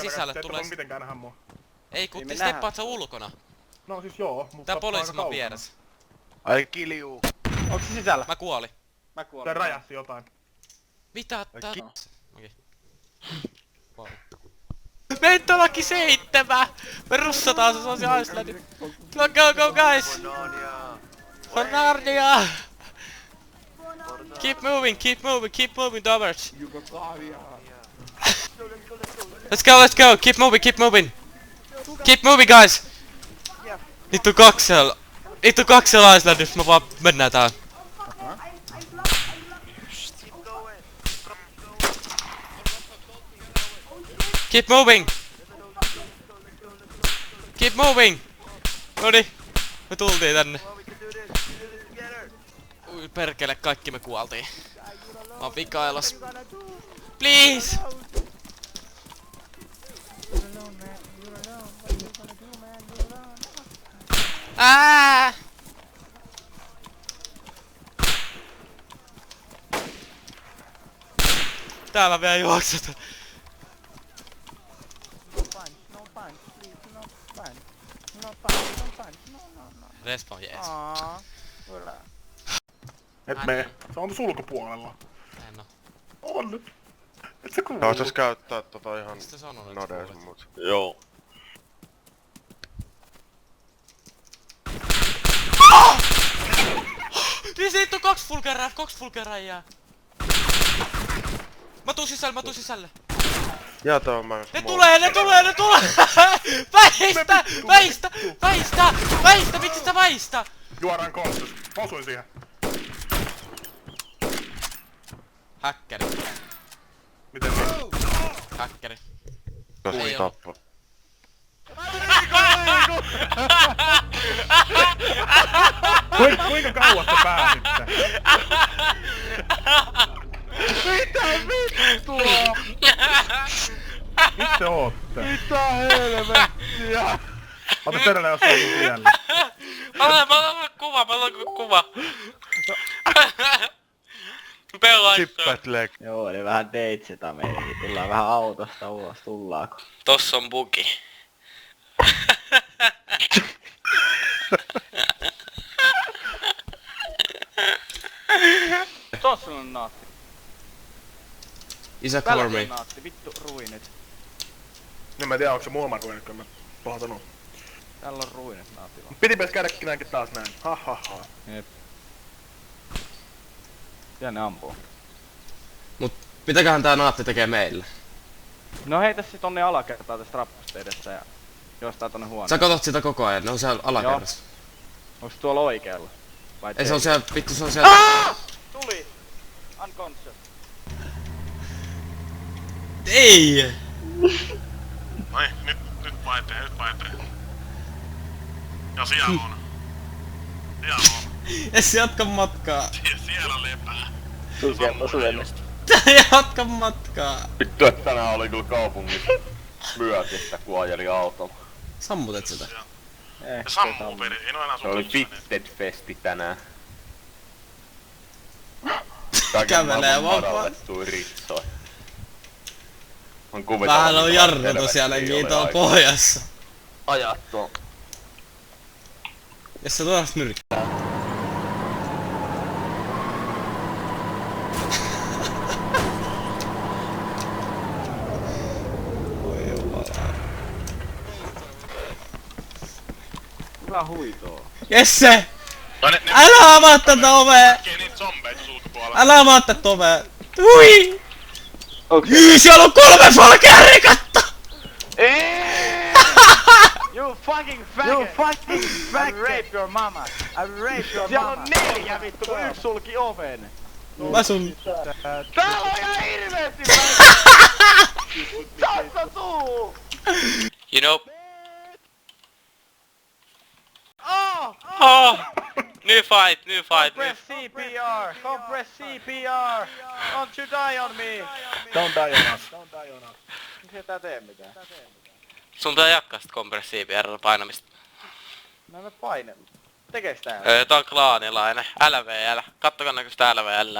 sisälle, Te tulee... ette voi mitenkään nähdä mua. Ei kun te steppaat sä ulkona. No siis joo, mutta... Tää poliisimaa vieressä. Ai kiljuu. Onks se sisällä? Mä kuolin. Mä kuolin. Tää räjähti jotain. Mitä tää... Okei. Wow. Mentolaki 7! Me russataan se Social Islandin. Go guys! Narnia! Keep moving downwards. Let's go, keep moving. Keep moving guys! Vittu kaksel Islandissa, me vaan mennään täällä. Keep moving! Noniin, me tultiin tänne. Ui perkele, kaikki me kuoltiin. Mä oon vikailas. Please! Täällä vielä juoksetaan. Respawn jees. Et mee. Se on tuossa ulkopuolella. En oo. On nyt. Et sä kuulu. Taas käyttää tota ihan Mistä sanonut, että nodees kuulet? mut. Joo. Niin siitä on 2 fulkeräjää. Mä tuun sisälle. Ja tää on mä... Ne tulee! Väistä! Miksi sä väistä? Juodaan konstus. Osuin siihen. Häkkäri. Miten se? Häkkäri. Jos Ei tappo. Kuinka kauas te pääsitte? Mitä vittua? Missä ootte? Mitä helvettiä? Ota perille jos on tiellä. Mä otan kuva. Sippät leg. Joo, eli vähän deitseta meihin. Tullaan vähän autosta ulos, tullaanko? Tossa on bugi. Tossa on naatti. Isä Tällä cover me. on naatti, vittu ruinit. Niin mä en tiedä onko se mulla ruinit, kun mä paha sanoo. Täällä on ruinit naatti vaan. Pitipes käydäkin näinkin taas näin. Ha. Jep. Ja ne ampuu. Mut mitäköhän tää naatti tekee meille? No heitä sit tonne alakertaan tästä rappusta edessä ja jostain tonne huoneeseen. Sä katot sitä koko ajan, ne on siellä alakerrassa. Onks tuolla oikealla? Vai Ei se on siellä, vittu se on siellä... Tuli! Unconscious. Ei! Ai, nyt vaipee. Ja siellä on. Jes jatka matkaa. Siellä lepää. Jatka matkaa. Vittu, että tänään oli kyllä kaupungissa myötistä, kun ajeli autolla. Sammutet sitä. Se sammuu peli, ei oo enää Se sun oli tossainen. Fitted Festi tänään. Kävelee vaan madallettuin ritsoin. On Vähän on jarrutu sielläkin tuolla pohjassa. Ajat tuon. Jos sä tuossa nyrkkää. Voi jumala. Hyvä huitoo. Jesse! No ne Älä avaa tätä ovea! näkee niitä zombeita sulta ulkopuolella. Älä avaa tätä ovea! Ui! Okei. Siellä on 3 folkerikatta! You fucking faggot! I rape your mama! Siellä on 4 vittu, kun yks sulki oven! Mä sun... Täällä on ihan hirveesti Tässä tuu! You know... Oh! New fight! Compress CPR! Don't you die on me! Don't die on us. Miksi tää tee mitään? Sun pitää jatkaa sit kompressiipiarilla painamista. Mä en painella. Tekeeks tää? Tää on klaanilainen. LVL. Kattokaa näköistä LVL.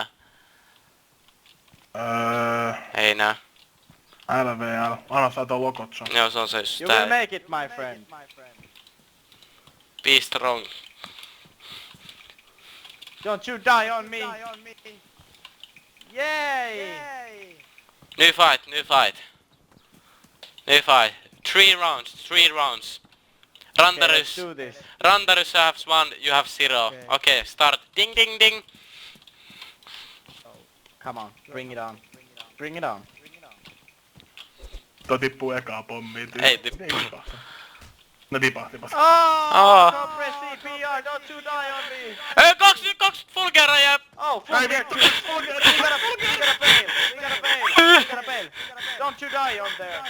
Ei näy. LVL. Anna saa tuon lokot saa. Joo, se on se just You will tää. make it, my friend. Be strong. Don't you die on me. Yay! New fight, new fight. New fight. 3 rounds. Okay, let's Randarus. do this. Randarus has 1, you have 0. Okay, start. Ding ding ding. Come on, bring it on. Bring it on. Tuo tippuu ekaa pommiin. Ei tippu. No tipahtipas. Oh! Don't press CPR, don't you die on me! Kaksi Fulgera ja... Oh, fuck you! We gotta fail! Don't you die on there!